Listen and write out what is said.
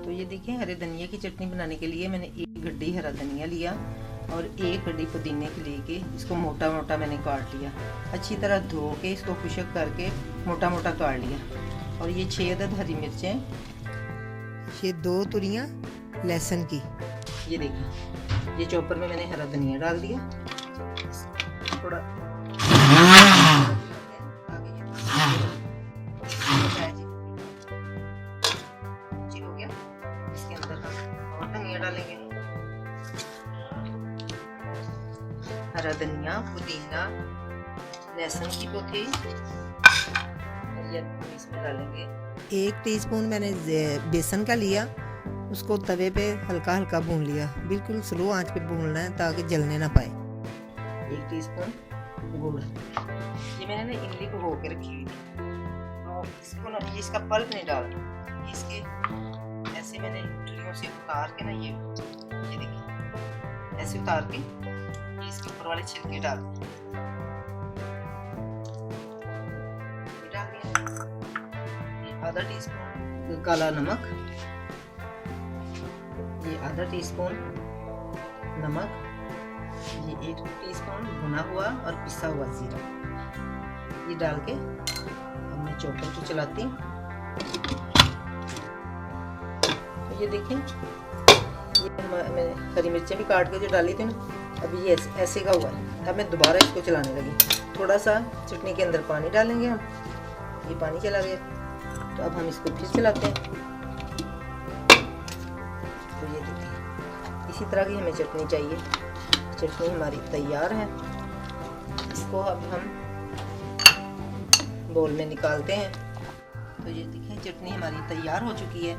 तो ये देखिए, हरे धनिया की चटनी बनाने के लिए मैंने एक गड्डी हरा धनिया लिया और एक गड्डी पुदीने के लेके इसको मोटा मोटा मैंने काट लिया। अच्छी तरह धो के इसको खुशक करके मोटा मोटा काट लिया। और ये 6 अदद हरी मिर्चें, ये 2 तुरियां लहसुन की। ये देखिए, ये चॉपर में मैंने हरा धनिया डाल दिया। थोड़ा हो गया, इसके अंदर हम और धनिया डालेंगे। हरा धनिया, पुदीना, लहसुन की पोथी, इसमें डालेंगे 1 टीस्पून मैंने बेसन का लिया, उसको तवे पे हल्का हल्का भून लिया। बिल्कुल स्लो आंच पे भूनना है ताकि जलने ना पाए। 1 टीस्पून गुड़। ये मैंने ना इमली को भगो के रखी हुई थी, तो इसको ना, ये इसका पल्प नहीं डालना, इसके ऐसे मैंने डलियों से उतार के ना, ये देखिए ऐसे उतार के ये इसके ऊपर वाले छिलके डाल दिए। ये आधा टीस्पून काला नमक, ये आधा टीस्पून नमक, ये 1 टीस्पून भुना हुआ और पिसा हुआ जीरा, ये डाल के अब मैं चॉपर को चलाती हूँ। तो ये देखें, ये मैंने हरी मिर्चें भी काट के जो डाली थी ना, अभी ये ऐसे का हुआ है। अब मैं दोबारा इसको चलाने लगी। थोड़ा सा चटनी के अंदर पानी डालेंगे हम, ये पानी चला गया, तो अब हम इसको फिर चलाते हैं। तो ये देखिए, इसी तरह की हमें चटनी चाहिए। चटनी हमारी तैयार है, इसको अब हम बोल में निकालते हैं। तो ये देखिए, चटनी हमारी तैयार हो चुकी है।